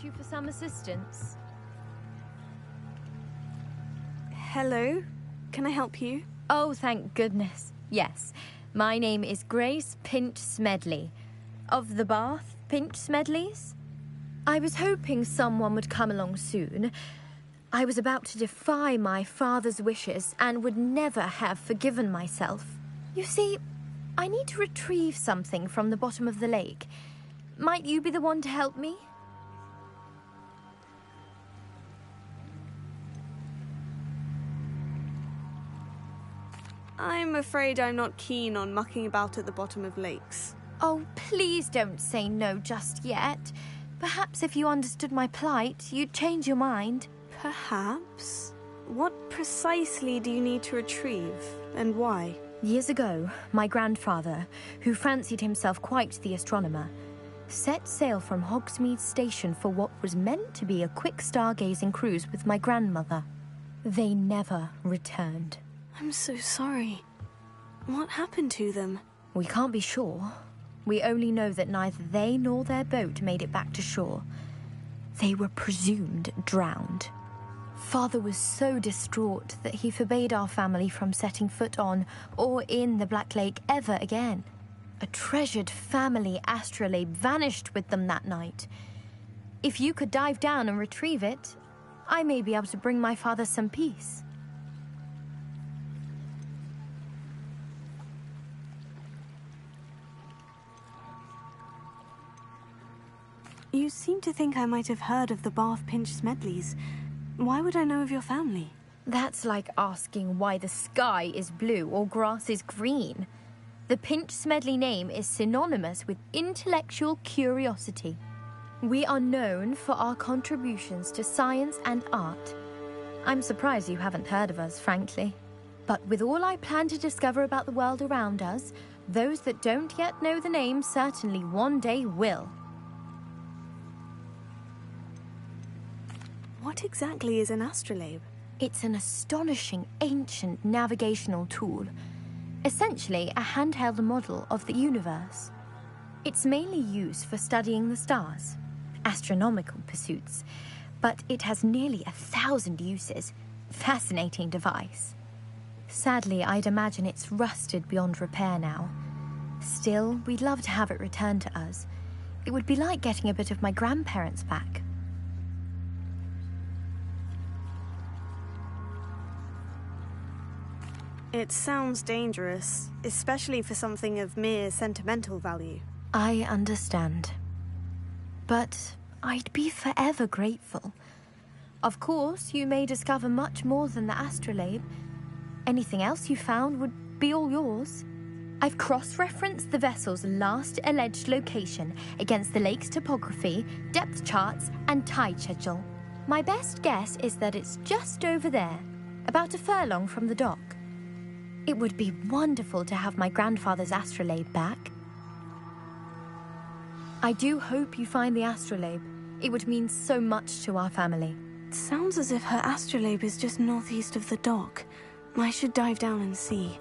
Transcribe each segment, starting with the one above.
you for some assistance? Hello? Can I help you? Oh, thank goodness. Yes. My name is Grace Pinch Smedley. Of the Bath Pinch Smedleys? I was hoping someone would come along soon. I was about to defy my father's wishes and would never have forgiven myself. You see, I need to retrieve something from the bottom of the lake. Might you be the one to help me? I'm afraid I'm not keen on mucking about at the bottom of lakes. Oh, please don't say no just yet. Perhaps if you understood my plight, you'd change your mind. Perhaps? What precisely do you need to retrieve, and why? Years ago, my grandfather, who fancied himself quite the astronomer, set sail from Hogsmeade Station for what was meant to be a quick stargazing cruise with my grandmother. They never returned. I'm so sorry. What happened to them? We can't be sure. We only know that neither they nor their boat made it back to shore. They were presumed drowned. Father was so distraught that he forbade our family from setting foot on or in the Black Lake ever again. A treasured family astrolabe vanished with them that night. If you could dive down and retrieve it, I may be able to bring my father some peace. You seem to think I might have heard of the Bath Pinch Smedleys. Why would I know of your family? That's like asking why the sky is blue or grass is green. The Pinch Smedley name is synonymous with intellectual curiosity. We are known for our contributions to science and art. I'm surprised you haven't heard of us, frankly. But with all I plan to discover about the world around us, those that don't yet know the name certainly one day will. What exactly is an astrolabe? It's an astonishing ancient navigational tool. Essentially a handheld model of the universe. It's mainly used for studying the stars, astronomical pursuits, but it has nearly 1,000 uses. Fascinating device. Sadly, I'd imagine it's rusted beyond repair now. Still, we'd love to have it returned to us. It would be like getting a bit of my grandparents back. It sounds dangerous, especially for something of mere sentimental value. I understand. But I'd be forever grateful. Of course, you may discover much more than the astrolabe. Anything else you found would be all yours. I've cross-referenced the vessel's last alleged location against the lake's topography, depth charts, and tide schedule. My best guess is that it's just over there, about a furlong from the dock. It would be wonderful to have my grandfather's astrolabe back. I do hope you find the astrolabe. It would mean so much to our family. It sounds as if her astrolabe is just northeast of the dock. I should dive down and see.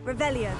Revelio.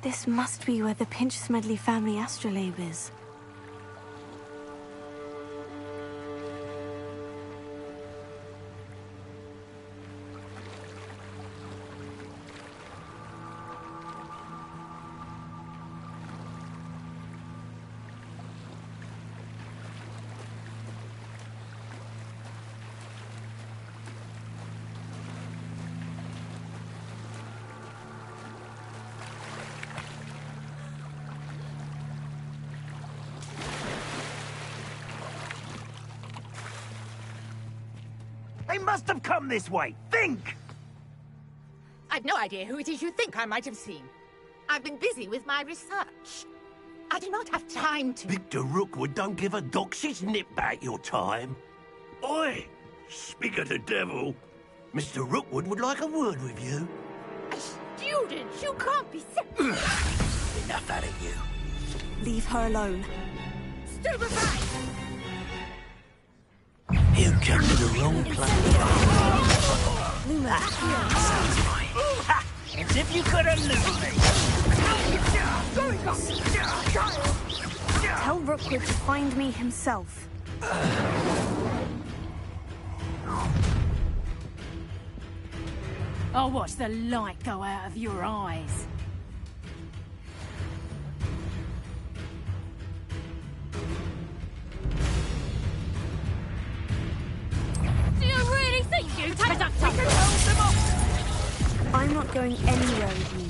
This must be where the Pinch-Smedley family astrolabe is. They must have come this way. Think! I've no idea who it is you think I might have seen. I've been busy with my research. I do not have time to... Victor Rookwood don't give a doxy's nip back your time. Oi! Speak of the devil. Mr. Rookwood would like a word with you. A student? You can't be serious. Enough out of you. Leave her alone. Stupefy! You come to the wrong place. Luma, Sounds right. As if you could elude me. tell Rookwood to find me himself. I'll watch the light go out of your eyes. Do you really think you take that? I'm not going anywhere with you.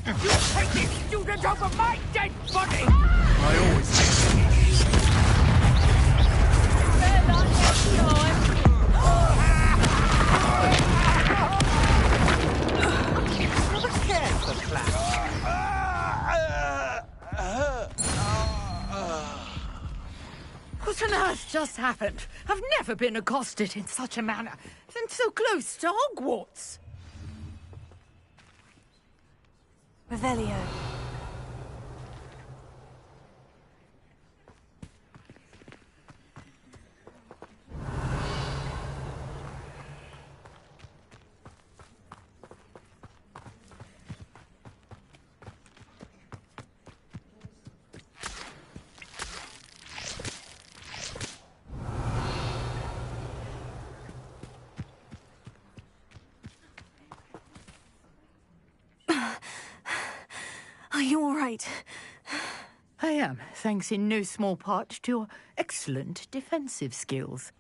You take this student over my dead body! I always What on earth just happened? I've never been accosted in such a manner, and so close to Hogwarts. Revelio. Are you all right? I am, thanks in no small part to your excellent defensive skills.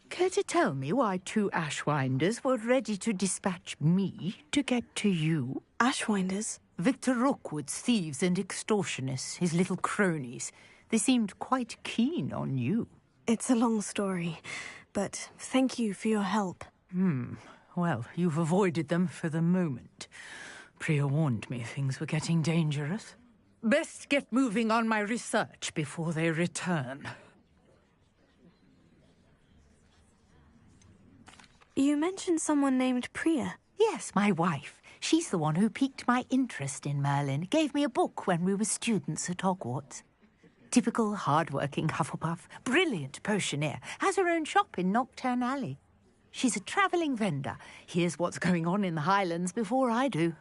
Care to tell me why two Ashwinders were ready to dispatch me to get to you? Ashwinders? Victor Rookwood's thieves and extortionists, his little cronies. They seemed quite keen on you. It's a long story, but thank you for your help. Well, you've avoided them for the moment. Priya warned me things were getting dangerous. Best get moving on my research before they return. You mentioned someone named Priya. Yes, my wife. She's the one who piqued my interest in Merlin. Gave me a book when we were students at Hogwarts. Typical hard-working Hufflepuff. Brilliant potioneer. Has her own shop in Nocturne Alley. She's a travelling vendor. Hears what's going on in the Highlands before I do.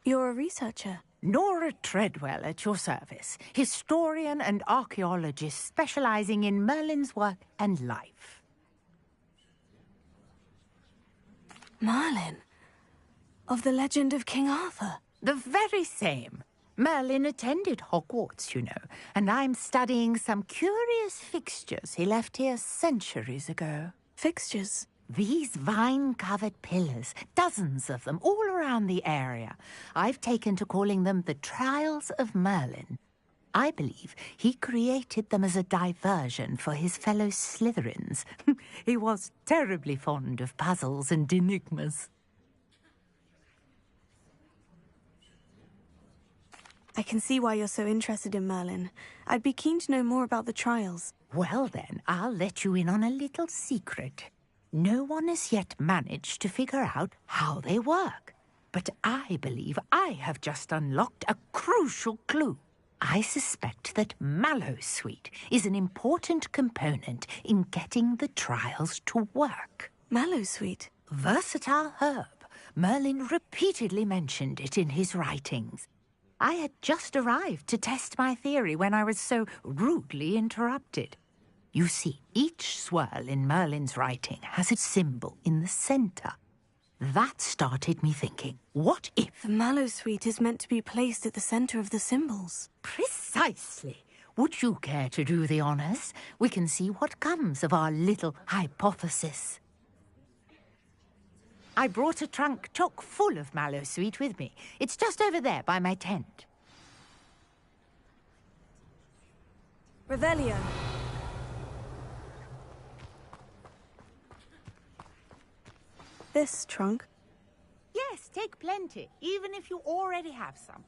You're a researcher. Nora Treadwell at your service. Historian and archaeologist specialising in Merlin's work and life. Merlin? Of the legend of King Arthur? The very same. Merlin attended Hogwarts, you know, and I'm studying some curious fixtures he left here centuries ago. Fixtures? These vine-covered pillars, dozens of them, all around the area. I've taken to calling them the Trials of Merlin. I believe he created them as a diversion for his fellow Slytherins. He was terribly fond of puzzles and enigmas. I can see why you're so interested in Merlin. I'd be keen to know more about the trials. Well then, I'll let you in on a little secret. No one has yet managed to figure out how they work. But I believe I have just unlocked a crucial clue. I suspect that Mallowsweet is an important component in getting the trials to work. Mallowsweet? Versatile herb, Merlin repeatedly mentioned it in his writings. I had just arrived to test my theory when I was so rudely interrupted. You see, each swirl in Merlin's writing has a symbol in the center. That started me thinking, what if... The Mallowsweet is meant to be placed at the center of the symbols. Precisely. Would you care to do the honors? We can see what comes of our little hypothesis. I brought a trunk chock full of Mallowsweet with me. It's just over there by my tent. Revelio. This trunk? Yes, take plenty, even if you already have some.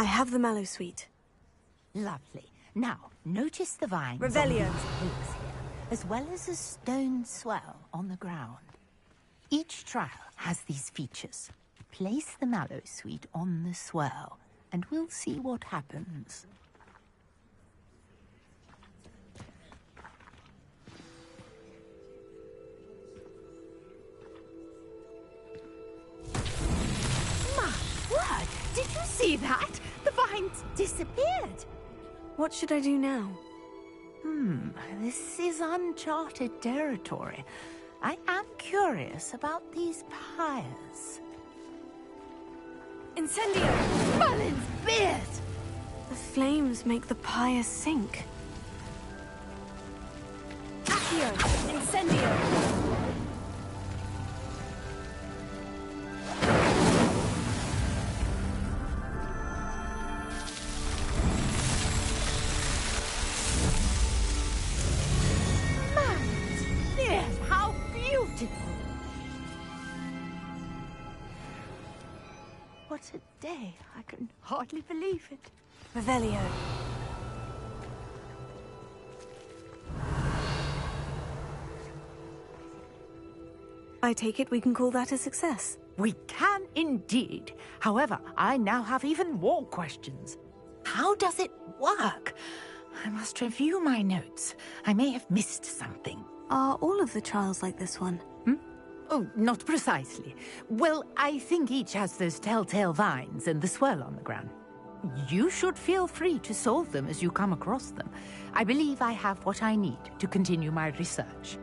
I have the Mallowsweet. Lovely. Now, notice the vines Revelio. on these hills here, as well as a stone swell on the ground. Each trial has these features. Place the Mallowsweet on the swell, and we'll see what happens. My word! Did you see that? The vines disappeared. What should I do now? This is uncharted territory. I am curious about these pyres. Incendio! Merlin's beard! The flames make the pyre sink. Accio! Incendio! what a day. I can hardly believe it. Revelio. I take it we can call that a success. We can indeed. However, I now have even more questions. How does it work? I must review my notes. I may have missed something. Are all of the trials like this one? Oh, not precisely. Well, I think each has those telltale vines and the swirl on the ground. You should feel free to solve them as you come across them. I believe I have what I need to continue my research.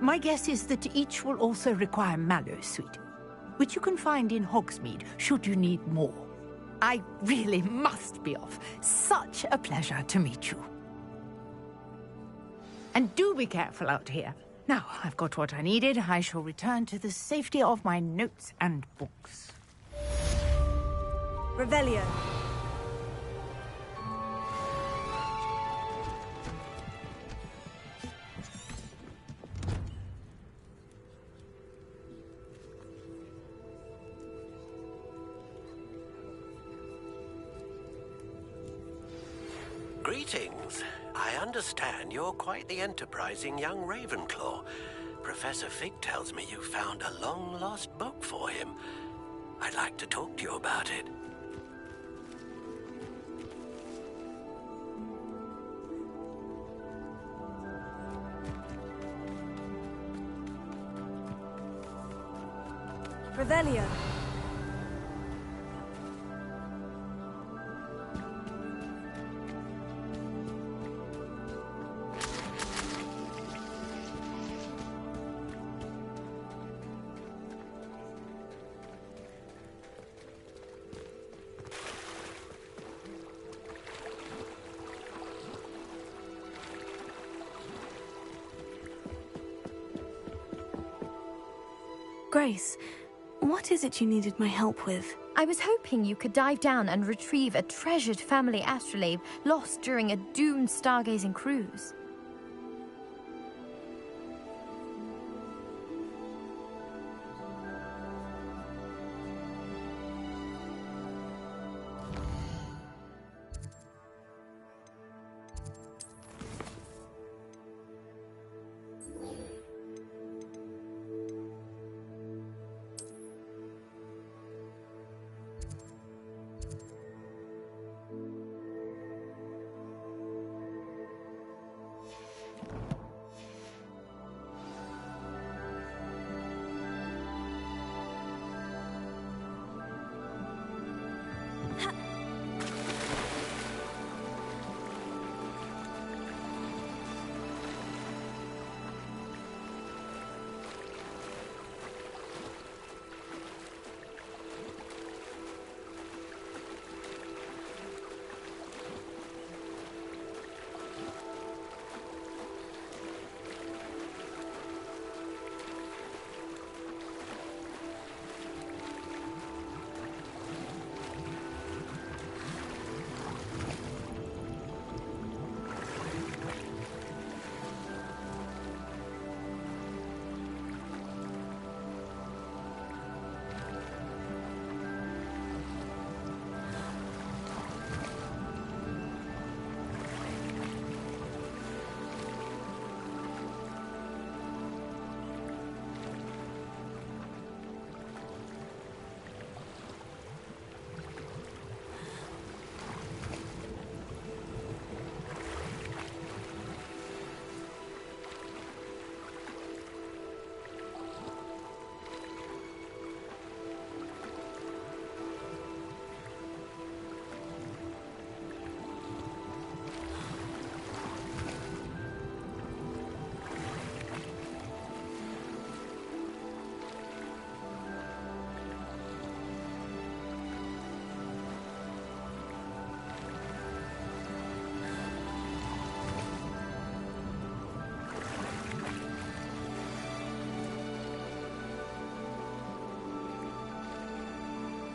My guess is that each will also require mallow sweet, which you can find in Hogsmeade should you need more. I really must be off. Such a pleasure to meet you. And do be careful out here. Now, I've got what I needed. I shall return to the safety of my notes and books. Revelio. Greetings. I understand you're quite the enterprising young Ravenclaw. Professor Fig tells me you found a long-lost book for him. I'd like to talk to you about it. Revelio. Grace, what is it you needed my help with? I was hoping you could dive down and retrieve a treasured family astrolabe lost during a doomed stargazing cruise.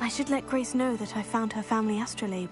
I should let Grace know that I found her family astrolabe.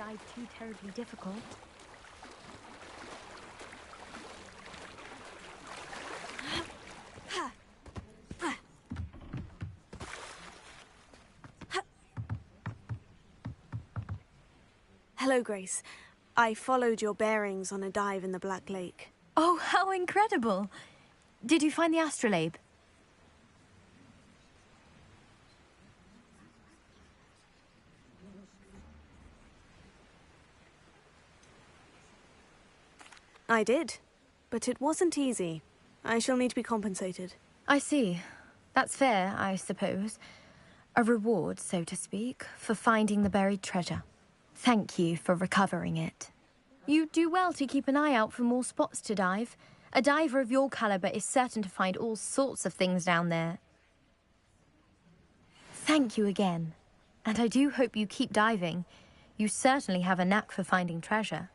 dive too terribly difficult. Hello, Grace. I followed your bearings on a dive in the Black Lake. Oh, how incredible! Did you find the astrolabe? I did, but it wasn't easy. I shall need to be compensated. I see. That's fair, I suppose. A reward, so to speak, for finding the buried treasure. Thank you for recovering it. You do well to keep an eye out for more spots to dive. A diver of your caliber is certain to find all sorts of things down there. Thank you again. And I do hope you keep diving. You certainly have a knack for finding treasure.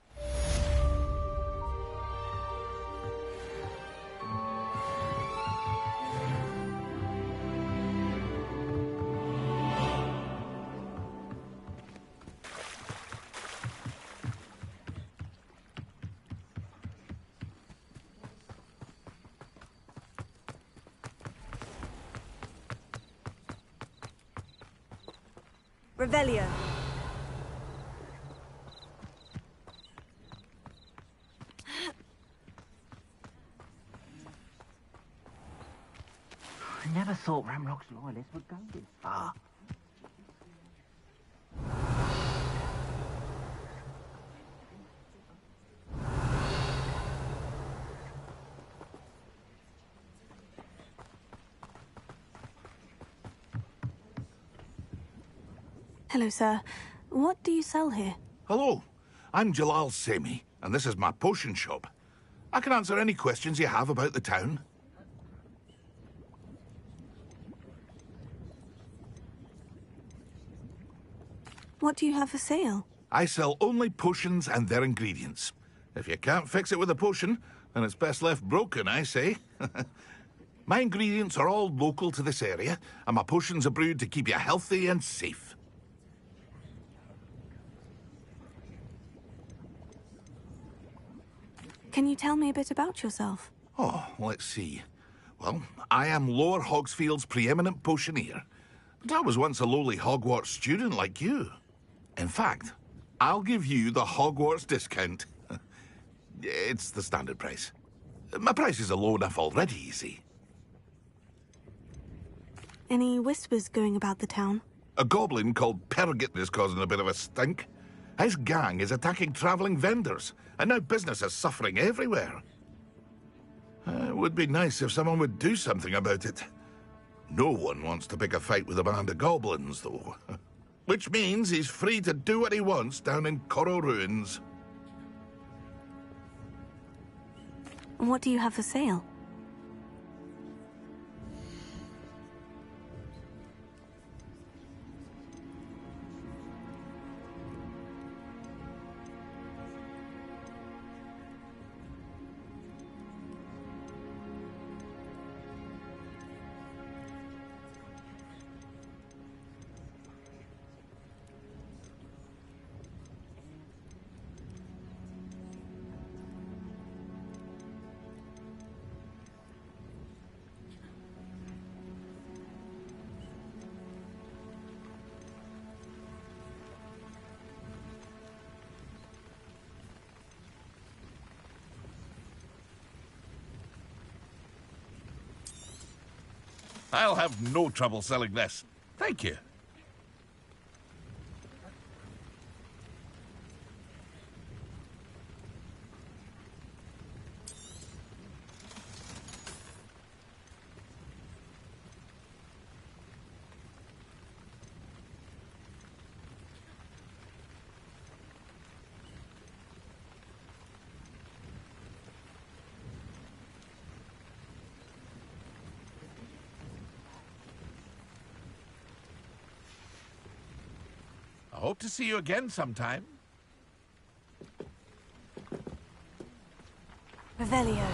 Revelio. I never thought Ramrock's loyalists would go this far. Hello, sir. What do you sell here? Hello, I'm Jalal Semi, and this is my potion shop. I can answer any questions you have about the town. What do you have for sale? I sell only potions and their ingredients. If you can't fix it with a potion, then it's best left broken, I say. My ingredients are all local to this area, and my potions are brewed to keep you healthy and safe. Can you tell me a bit about yourself? Oh, let's see. Well, I am Lower Hogsfield's preeminent potioneer. But I was once a lowly Hogwarts student like you. In fact, I'll give you the Hogwarts discount. It's the standard price. My prices are low enough already, you see. Any whispers going about the town? A goblin called Pergit is causing a bit of a stink. His gang is attacking travelling vendors, and now business is suffering everywhere. It would be nice if someone would do something about it. No one wants to pick a fight with a band of goblins, though. Which means he's free to do what he wants down in Coral Ruins. And what do you have for sale? I'll have no trouble selling this. Thank you. I hope to see you again sometime. Revelio.